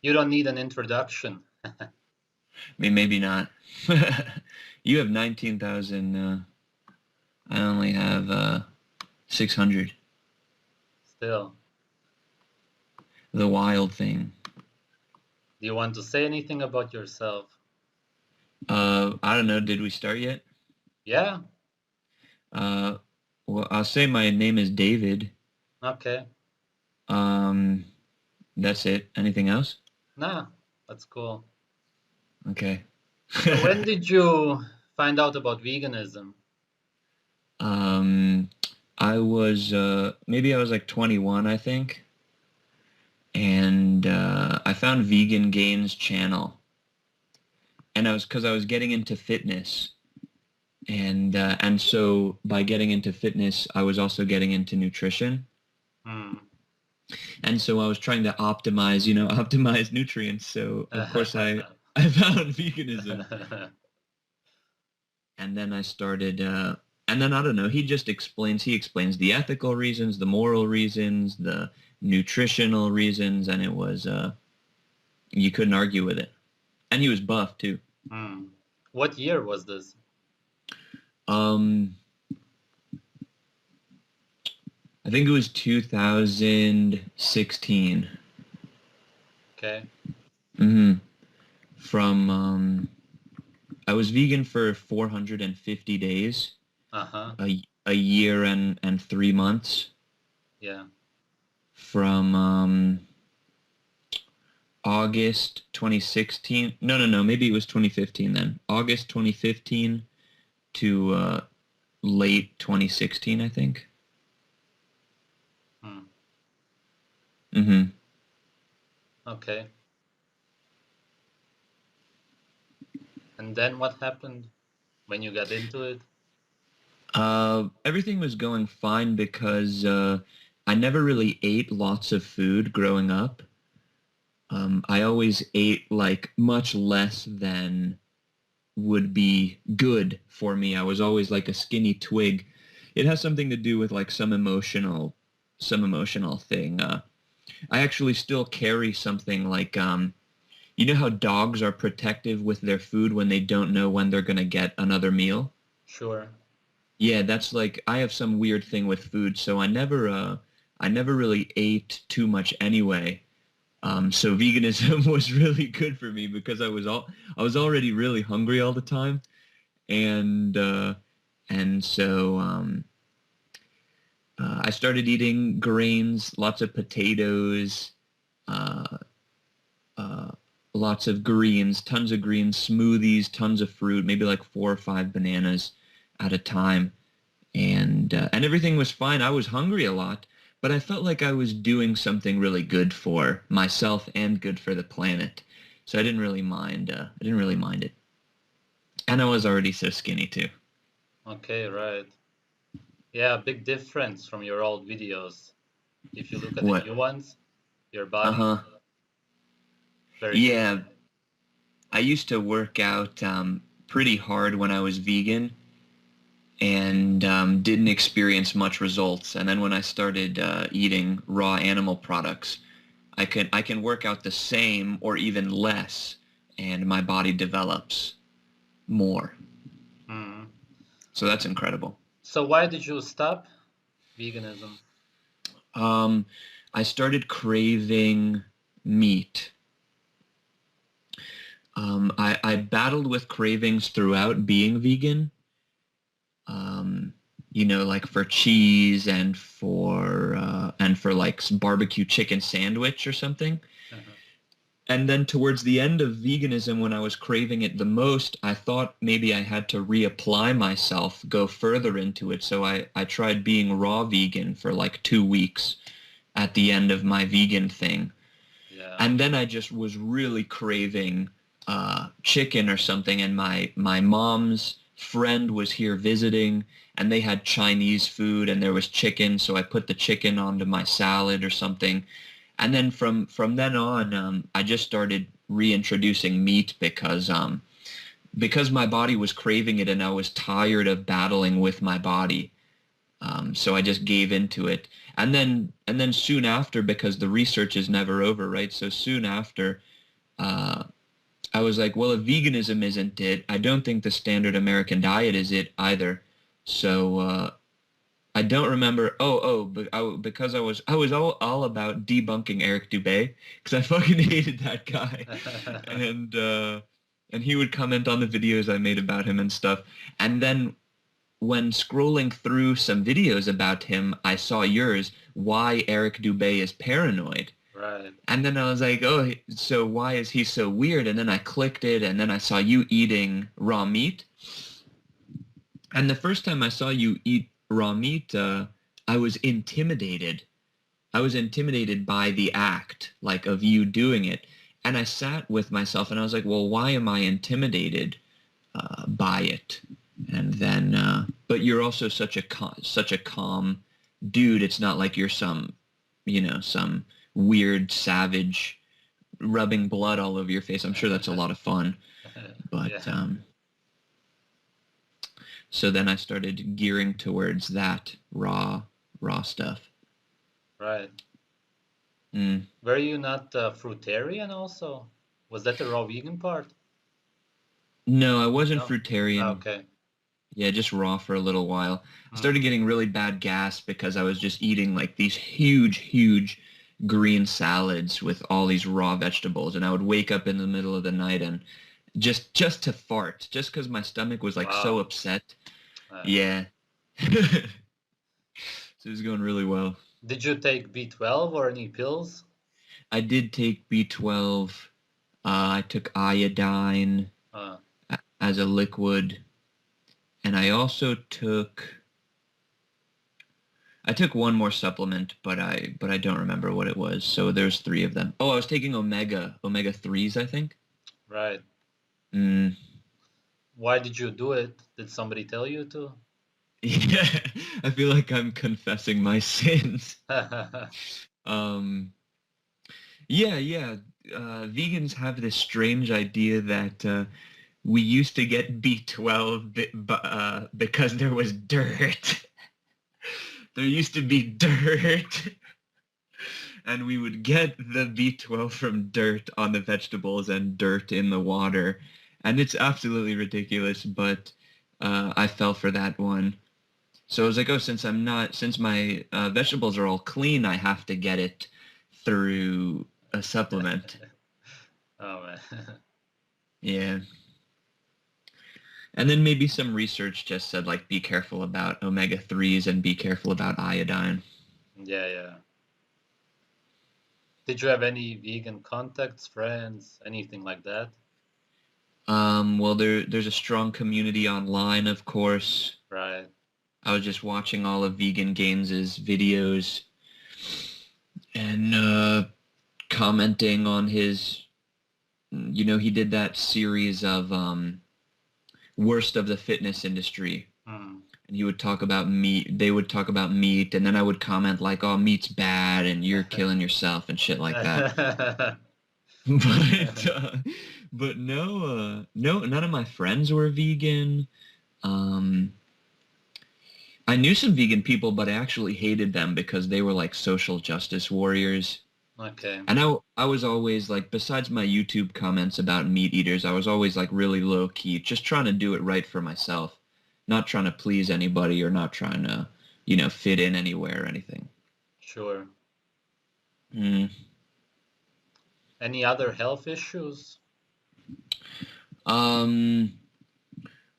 You don't need an introduction. I mean, maybe not. You have 19,000. I only have 600. Still. The wild thing. Do you want to say anything about yourself? I don't know. Did we start yet? Yeah? Uh, well, I'll say my name is David. Okay. Um, that's it. Anything else? Nah, that's cool. Okay. So when did you find out about veganism? um, I was maybe I was like 21, I think, and I found Vegan Gains channel, and I was getting into fitness, and so by getting into fitness, I was also getting into nutrition. Hmm. And so I was trying to optimize, optimize nutrients. So of course I found veganism, and then I started, and then I don't know, he explains the ethical reasons, the moral reasons, the nutritional reasons, and it was, you couldn't argue with it. And he was buff too. Hmm. What year was this? Um, I think it was 2016. Okay. hmm From, I was vegan for 450 days. Uh-huh. A year and 3 months Yeah. from August 2016. No, maybe it was 2015 then. August 2015 to late 2016, I think. Hmm. hmm Okay. And then what happened when you got into it? Everything was going fine because I never really ate lots of food growing up. I always ate like much less than would be good for me. I was always like a skinny twig. It has something to do with like some emotional thing. I actually still carry something like you know how dogs are protective with their food when they don't know when they're gonna get another meal? Sure. Yeah, that's like I have some weird thing with food, so I never really ate too much anyway. So veganism was really good for me because I was already really hungry all the time, and so I started eating grains, lots of potatoes, uh, uh, lots of greens, smoothies, tons of fruit, maybe like 4 or 5 bananas at a time, and everything was fine. I was hungry a lot, but I felt like I was doing something really good for myself and good for the planet. So I didn't really mind. I didn't really mind it, and I was already so skinny too. Okay, right. Yeah, big difference from your old videos. If you look at the What? new ones, your Uh body, huh. very Yeah, different. I used to work out pretty hard when I was vegan and didn't experience much results. And then when I started eating raw animal products, I can work out the same or even less, and my body develops more. Hmm. So that's incredible. So why did you stop veganism? Um, I started craving meat. I battled with cravings throughout being vegan. Um, like for cheese and for like some barbecue chicken sandwich or something. And then towards the end of veganism, when I was craving it the most, I thought maybe I had to reapply myself, go further into it. So I tried being raw vegan for like 2 weeks at the end of my vegan thing. Yeah. And then I just was really craving chicken or something. And my mom's friend was here visiting, and they had Chinese food, and there was chicken. So I put the chicken onto my salad or something. And then from then on, I just started reintroducing meat because my body was craving it, and I was tired of battling with my body. So I just gave into it. And then soon after, because the research is never over, right? So soon after, uh, I was like, well, if veganism isn't it, I don't think the standard American diet is it either. So I don't remember. Because I was all about debunking Eric Dubay because I fucking hated that guy, and and he would comment on the videos I made about him and stuff. And then when scrolling through some videos about him, I saw yours, why Eric Dubay is paranoid. Right. And then I was like, oh, so why is he so weird? And then I clicked it, and then I saw you eating raw meat. And the first time I saw you eat raw meat, I was intimidated. I was intimidated by the act, like, of you doing it. And I sat with myself, and I was like, well, why am I intimidated by it? And then, but you're also such a calm dude. It's not like you're some weird savage rubbing blood all over your face. I'm sure that's a lot of fun. But Yeah. so then I started gearing towards that raw stuff. Right. Mm. Were you not fruitarian also? Was that the raw vegan part? No, I wasn't No. Ah, fruitarian. okay. Yeah, just raw for a little while. I started Mm. getting really bad gas because I was just eating like these huge, huge green salads with all these raw vegetables, and I would wake up in the middle of the night and just to fart, just because my stomach was like so Wow. upset. Uh, Yeah. So it was going really well. did you take B12 or any pills? I did take B12. I took iodine Uh, as a liquid, and I took one more supplement, but I don't remember what it was. So there's three of them. Oh, I was taking omega 3s, I think. right. Mm. Why did you do it? Did somebody tell you to? Yeah, I feel like I'm confessing my sins. Um, yeah, yeah. Vegans have this strange idea that we used to get B12 because there was dirt. There used to be dirt, and we would get the B12 from dirt on the vegetables and dirt in the water. And it's absolutely ridiculous, but I fell for that one. So I was like, oh, since my vegetables are all clean, I have to get it through a supplement. Oh man. Yeah. And then maybe some research just said, like, be careful about omega 3s and be careful about iodine. Yeah, yeah. Did you have any vegan contacts, friends, anything like that? Well, there's a strong community online, of course. Right. I was just watching all of Vegan Games' videos and commenting on his, he did that series of worst of the fitness industry. Hmm. And he would talk about meat. They would talk about meat, and then I would comment like, "Oh, meat's bad, and you're killing yourself and shit like that." But but no, none of my friends were vegan. Um, I knew some vegan people, but I actually hated them because they were like social justice warriors. Okay, And I was always like, besides my YouTube comments about meat eaters, I was always like really low key, just trying to do it right for myself, not trying to please anybody or not trying to, fit in anywhere or anything. sure. Mm. Any other health issues? Um,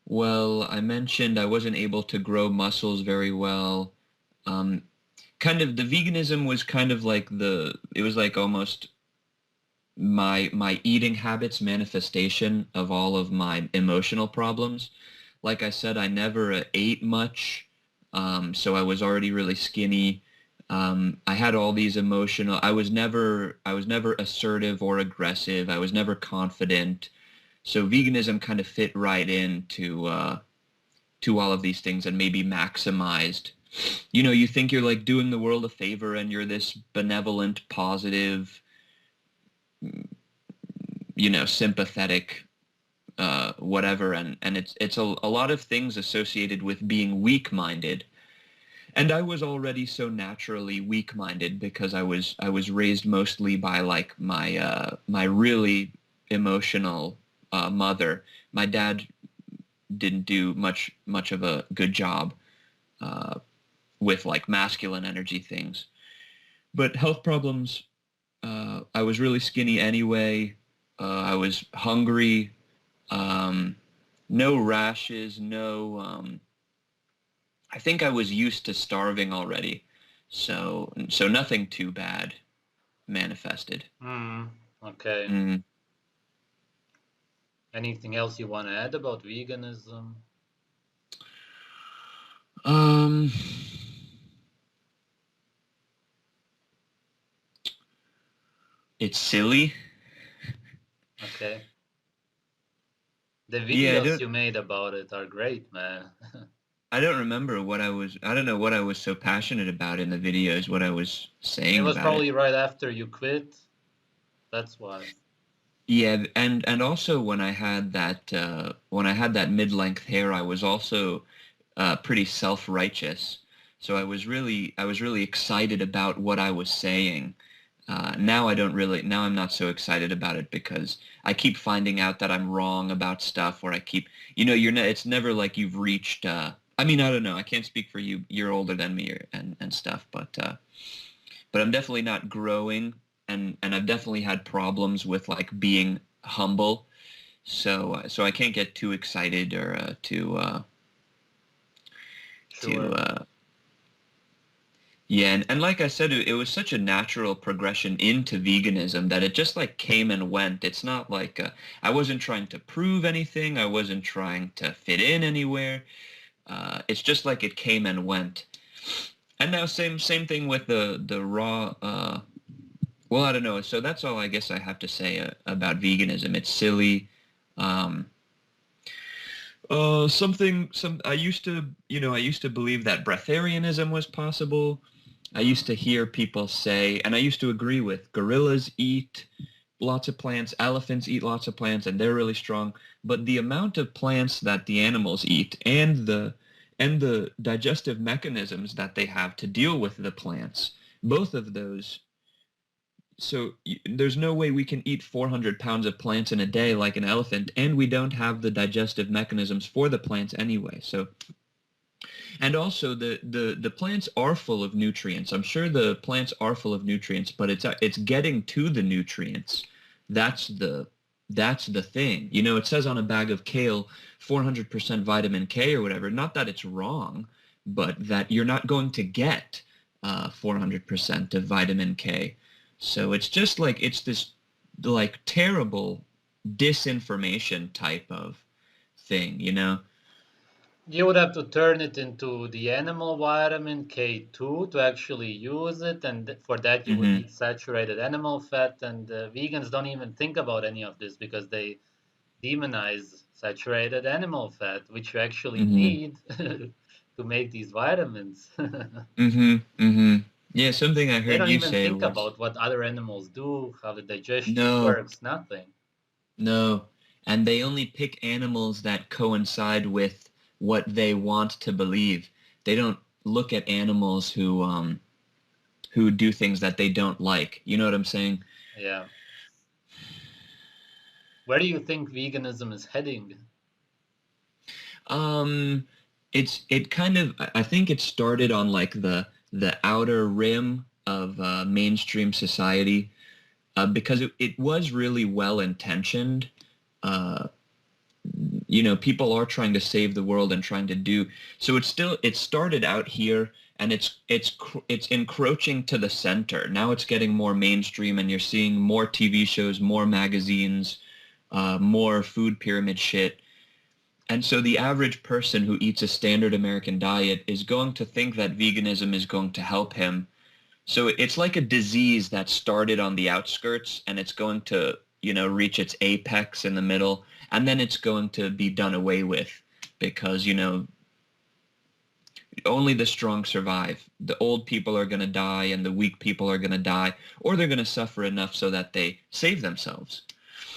well, I mentioned I wasn't able to grow muscles very well. Um, Kind of the veganism was kind of like it was like almost my eating habits manifestation of all of my emotional problems. Like I said, I never ate much, so I was already really skinny. I had all these emotional. I was never assertive or aggressive. I was never confident. So veganism kind of fit right into to all of these things and maybe maximized. You think you're like doing the world a favor and you're this benevolent, positive, sympathetic, whatever, and it's a lot of things associated with being weak-minded. and I was already so naturally weak-minded because I was raised mostly by like my really emotional mother. My dad didn't do much of a good job uh, with like masculine energy things. But health problems, I was really skinny anyway. I was hungry. Um, no rashes, no. I think I was used to starving already, so nothing too bad manifested. Mm, okay. Mm. Anything else you want to add about veganism? Um, it's silly. Okay. The Yeah, videos you made about it are great, man. I don't remember what I don't know what I was so passionate about in the videos, what I was It saying was about it. probably right after you quit. That's why. Yeah, and also when I had that mid-length hair, I was also pretty self-righteous. So I was really excited about what I was saying. Now I'm not so excited about it because I keep finding out that I'm wrong about stuff, or I keep, it's never like you've reached, I mean, I don't know. I can't speak for you. You're older than me and stuff, but I'm definitely not growing, and I've definitely had problems with like being humble. So I can't get too excited or to Sure. yeah, and like I said, it was such a natural progression into veganism that it just like came and went. It's not like I wasn't trying to prove anything. I wasn't trying to fit in anywhere. It's just like it came and went. And now same thing with the raw. Well, I don't know. So that's all I guess I have to say about veganism. It's silly. Um, I used to, I used to believe that breatharianism was possible. I used to hear people say, and I used to agree with, gorillas eat lots of plants, elephants eat lots of plants, and they're really strong. But the amount of plants that the animals eat and the digestive mechanisms that they have to deal with the plants, both of those. So there's no way we can eat 400 pounds of plants in a day like an elephant, and we don't have the digestive mechanisms for the plants anyway. So, and also the plants are full of nutrients. I'm sure the plants are full of nutrients, but it's getting to the nutrients. That's the that's the thing. It says on a bag of kale 400% vitamin K or whatever. Not that it's wrong, but that you're not going to get 400% of vitamin K. So it's just like it's this like terrible disinformation type of thing. You would have to turn it into the animal vitamin K2 to actually use it, and for that you would Mhm. need saturated animal fat. And vegans don't even think about any of this because they demonize saturated animal fat, which you actually Mhm. need to make these vitamins. Mhm. Mhm. Yeah, something I They heard don't you even say think was about what other animals do, how the digestion no, works, nothing. no, and they only pick animals that coincide with what they want to believe. They don't look at animals who do things that they don't like. You know what I'm saying? Yeah. Where do you think veganism is heading? Um, it kind of I think it started on like the outer rim of mainstream society because it was really well intentioned. Uh, People are trying to save the world and trying to do so. It started out here, and it's encroaching to the center. Now it's getting more mainstream, and you're seeing more TV shows, more magazines, more food pyramid shit. And so the average person who eats a standard American diet is going to think that veganism is going to help him. So it's like a disease that started on the outskirts, and it's going to, reach its apex in the middle, and then it's going to be done away with because, only the strong survive. The old people are going to die and the weak people are going to die, or they're going to suffer enough so that they save themselves.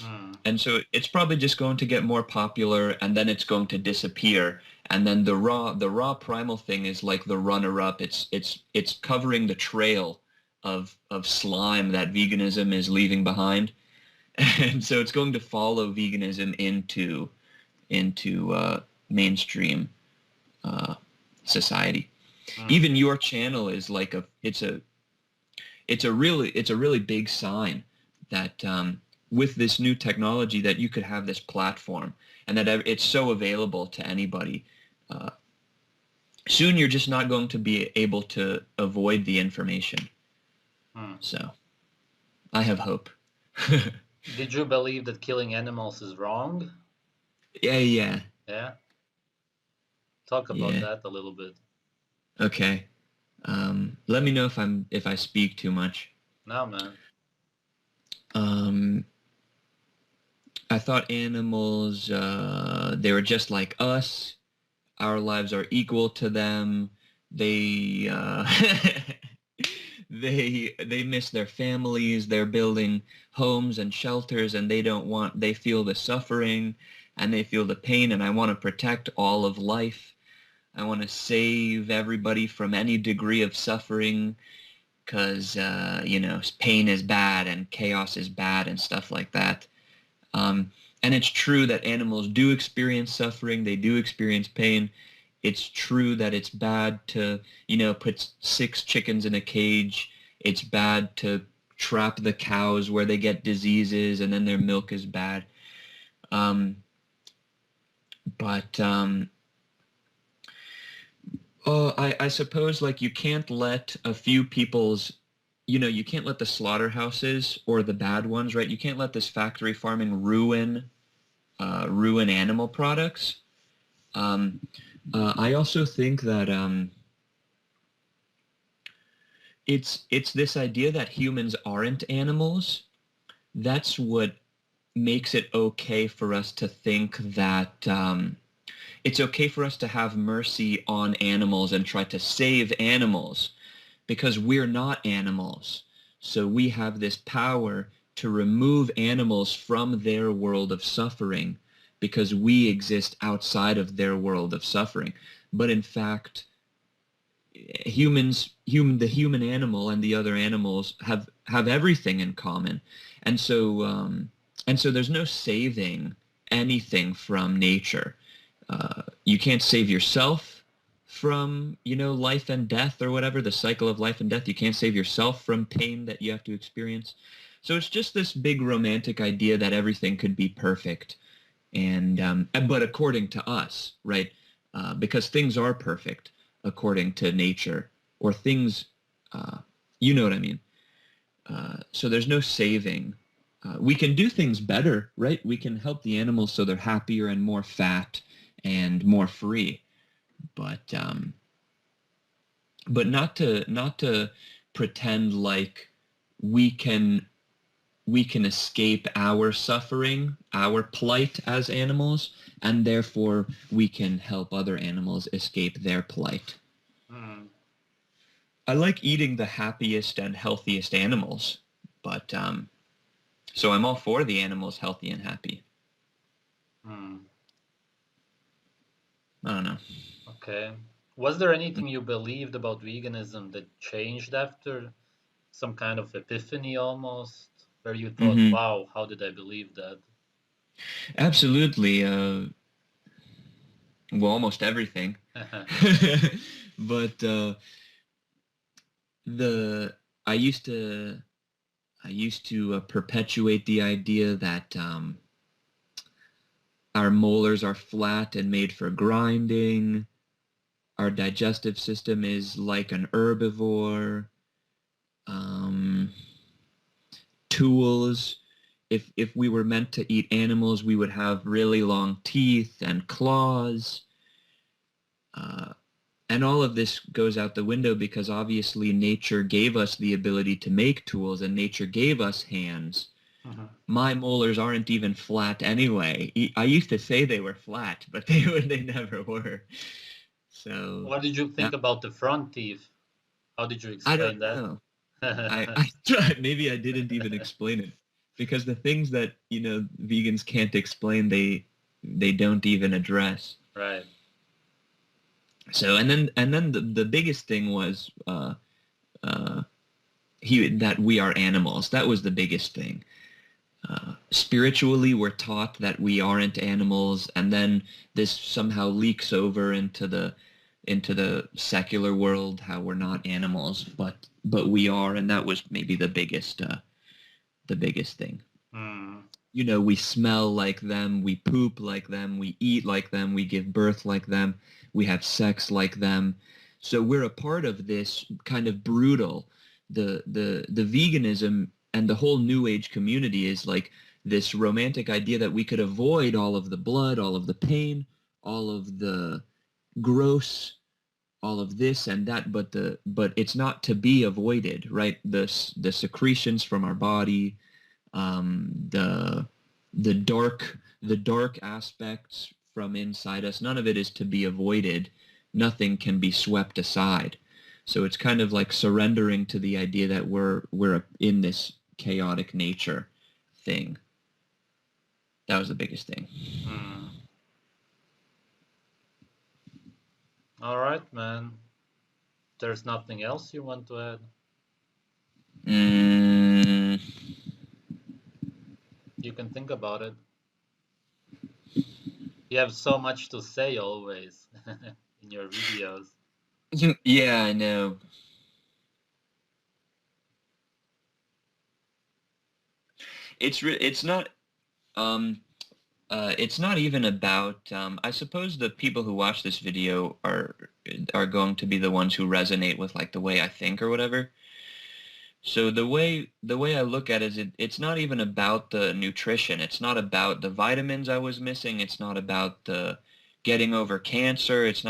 Hmm. And so it's probably just going to get more popular, and then it's going to disappear. And then the raw primal thing is like the runner-up. It's covering the trail of slime that veganism is leaving behind. And so it's going to follow veganism into mainstream society. Mm. Even your channel is like it's a really big sign that with this new technology that you could have this platform and that it's so available to anybody. Uh, Soon you're just not going to be able to avoid the information. Mm. So I have hope. Did you believe that killing animals is wrong? Yeah, yeah, Yeah. Talk about yeah. that a little bit. Okay. Let me know if I speak too much. No, man. Um, I thought animals, they were just like us. Our lives are equal to them. They they miss their families. They're building homes and shelters, and they feel the suffering and they feel the pain, and I want to protect all of life. I want to save everybody from any degree of suffering because pain is bad and chaos is bad and stuff like that. And it's true that animals do experience suffering. They do experience pain. It's true that it's bad to, put 6 chickens in a cage. It's bad to trap the cows where they get diseases and then their milk is bad. Um, but I suppose like you can't let a few people's, you can't let the slaughterhouses or the bad ones, right? You can't let this factory farming ruin animal products. I also think that it's this idea that humans aren't animals. That's what makes it okay for us to think that it's okay for us to have mercy on animals and try to save animals because we're not animals. So we have this power to remove animals from their world of suffering because we exist outside of their world of suffering. But in fact, the human animal and the other animals have everything in common. And so there's no saving anything from nature. You can't save yourself from, life and death or whatever, the cycle of life and death. You can't save yourself from pain that you have to experience. So it's just this big romantic idea that everything could be perfect. But according to us, right? Because things are perfect according to nature, or things, you know what I mean? So there's no saving. We can do things better, right? We can help the animals so they're happier and more fat and more free. But not to pretend like we can escape our suffering, our plight as animals, and therefore we can help other animals escape their plight. Mm. I like eating the happiest and healthiest animals, but so I'm all for the animals healthy and happy. Mm. I don't know. Okay. Was there anything you believed about veganism that changed after some kind of epiphany almost, where you thought, Hmm. wow, how did I believe that? Absolutely. Well, almost everything. But the I used to perpetuate the idea that our molars are flat and made for grinding. Our digestive system is like an herbivore. Um, Tools. If we were meant to eat animals, we would have really long teeth and claws. Uh, and all of this goes out the window because obviously nature gave us the ability to make tools and nature gave us hands. Mhm. My molars aren't even flat anyway. I used to say they were flat, but they never were. So What did you that, think about the front teeth? How did you I explain don't that? know. I tried. Maybe I didn't even explain it because the things that vegans can't explain, they don't even address. Right. So and then the biggest thing was uh, that we are animals. That was the biggest thing. Spiritually, we're taught that we aren't animals, and then this somehow leaks over into the secular world, how we're not animals, but we are, and that was maybe the biggest thing. Mm. You know, we smell like them, we poop like them, we eat like them, we give birth like them, we have sex like them. So we're a part of this kind of brutal, the veganism and the whole new age community is like this romantic idea that we could avoid all of the blood, all of the pain, all of the gross, all of this and that, but it's not to be avoided, right? The secretions from our body, the the dark aspects from inside us, none of it is to be avoided. Nothing can be swept aside. So it's kind of like surrendering to the idea that we're in this chaotic nature thing. That was the biggest thing. Mm. All right, man. There's nothing else you want to add? Mm, You can think about it. You have so much to say always in your videos. yeah, I know. It's not um it's not even about, I suppose the people who watch this video are going to be the ones who resonate with like the way I think or whatever. So the way I look at it is it's not even about the nutrition. It's not about the vitamins I was missing. It's not about the getting over cancer. It's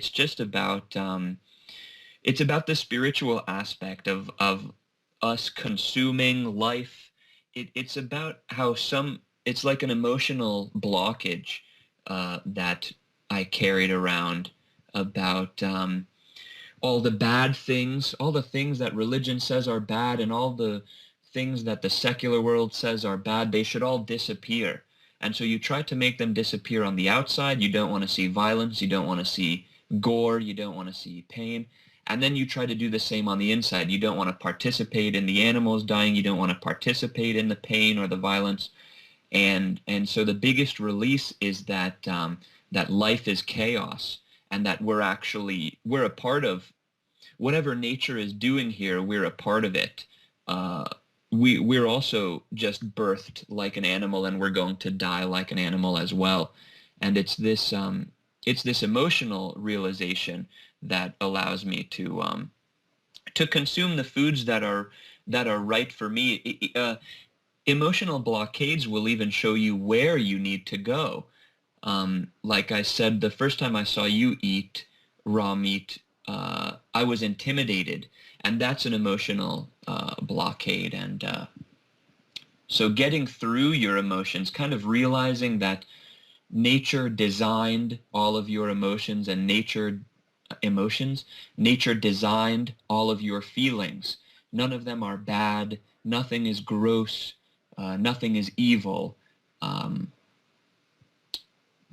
just about it's about the spiritual aspect of us consuming life. It's about how it's like an emotional blockage that I carried around about all the bad things, all the things that religion says are bad, and all the things that the secular world says are bad. They should all disappear. And so you try to make them disappear on the outside. You don't want to see violence. You don't want to see gore. You don't want to see pain. And then you try to do the same on the inside. You don't want to participate in the animals dying. You don't want to participate in the pain or the violence. And so the biggest release is that that life is chaos, and that we're a part of whatever nature is doing here. We're a part of it. Uh, we're also just birthed like an animal, and we're going to die like an animal as well. And it's this emotional realization that allows me to consume the foods that are right for me. Emotional blockades will even show you where you need to go. Like I said, the first time I saw you eat raw meat, I was intimidated, and that's an emotional blockade. And so getting through your emotions, kind of realizing that nature designed all of your emotions, nature designed all of your feelings. None of them are bad. Nothing is gross. Nothing is evil. Um,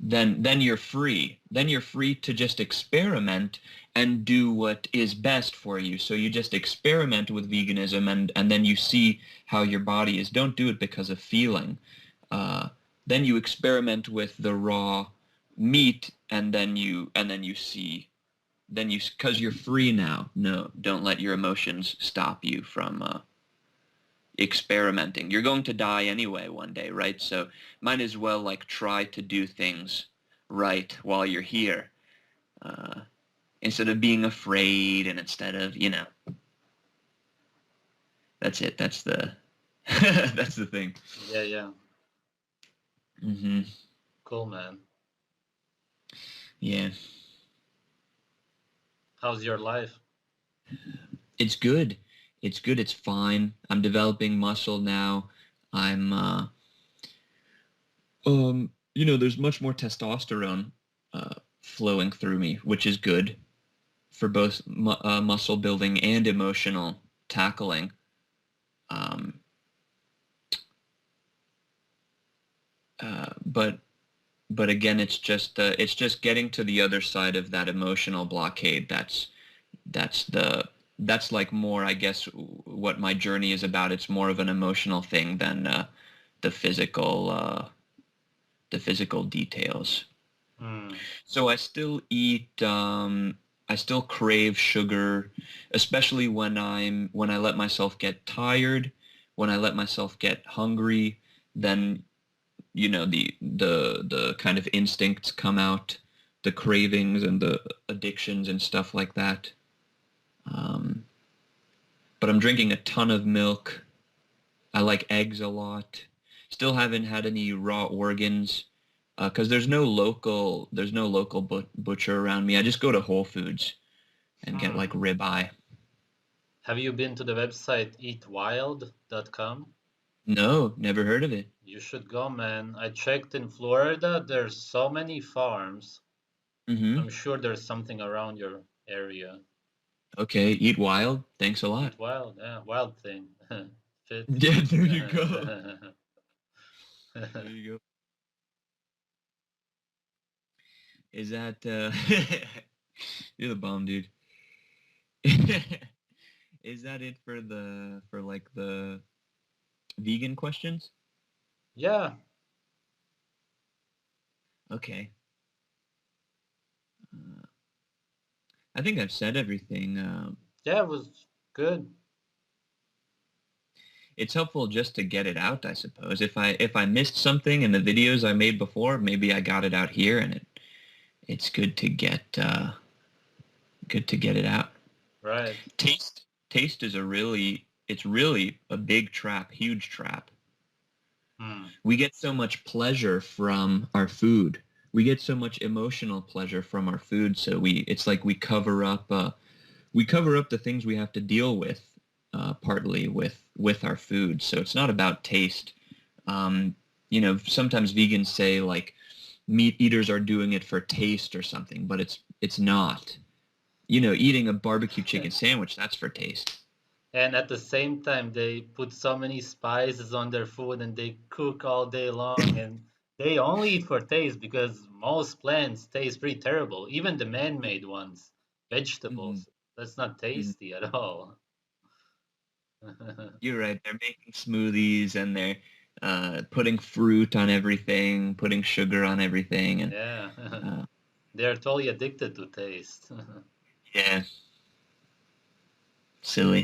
then you're free. Then you're free to just experiment and do what is best for you. So you just experiment with veganism, and then you see how your body is. Don't do it because of feeling. Uh, then you experiment with the raw meat, and then you see, because you're free now. No, don't let your emotions stop you from experimenting. You're going to die anyway one day, right? So might as well like try to do things right while you're here, uh, instead of being afraid, and instead of, that's it. That's the that's the thing. Yeah, yeah. Hmm. Cool, man. Yeah, How's your life? it's good. It's good. It's fine. I'm developing muscle now. I'm there's much more testosterone flowing through me, which is good for both muscle building and emotional tackling. Um, but but again, it's just getting to the other side of that emotional blockade. That's the that's like more, I guess, what my journey is about. It's more of an emotional thing than the physical the physical details. Mm. So I still eat. I still crave sugar, especially when I let myself get tired, when I let myself get hungry. Then the kind of instincts come out, the cravings and the addictions and stuff like that. Um, but I'm drinking a ton of milk. I like eggs a lot. Still haven't had any raw organs because there's no local butcher around me. I just go to Whole Foods and get like Hmm. ribeye. Have you been to the website eatwild.com? No, never heard of it. You should go, man. I checked in Florida. There's so many farms. Mm-hmm. I'm sure there's something around your area. Okay, eat wild. Thanks a lot. Eat wild, yeah, wild thing. Fits. Yeah, there you go. There you go. Is that you're the bomb, dude. Is that it for like the vegan questions? Yeah, Okay. Uh, I think I've said everything. yeah, it was good. It's helpful just to get it out, I suppose. If I missed something in the videos I made before, maybe I got it out here, and it's good to get it out. Right. Taste is it's really a big trap, huge trap. Hmm. We get so much pleasure from our food. We get so much emotional pleasure from our food, so it's like we cover up the things we have to deal with partly with our food. So it's not about taste. Um, sometimes vegans say like meat eaters are doing it for taste or something, but it's not. Eating a barbecue chicken sandwich, that's for taste. And at the same time, they put so many spices on their food and they cook all day long and they only eat for taste because most plants taste pretty terrible. Even the man-made ones, Hmm. vegetables, that's not Hmm. tasty at all. You're right. They're making smoothies and they're putting fruit on everything, putting sugar on everything, and Yeah, uh, they're totally addicted to taste. yeah, silly.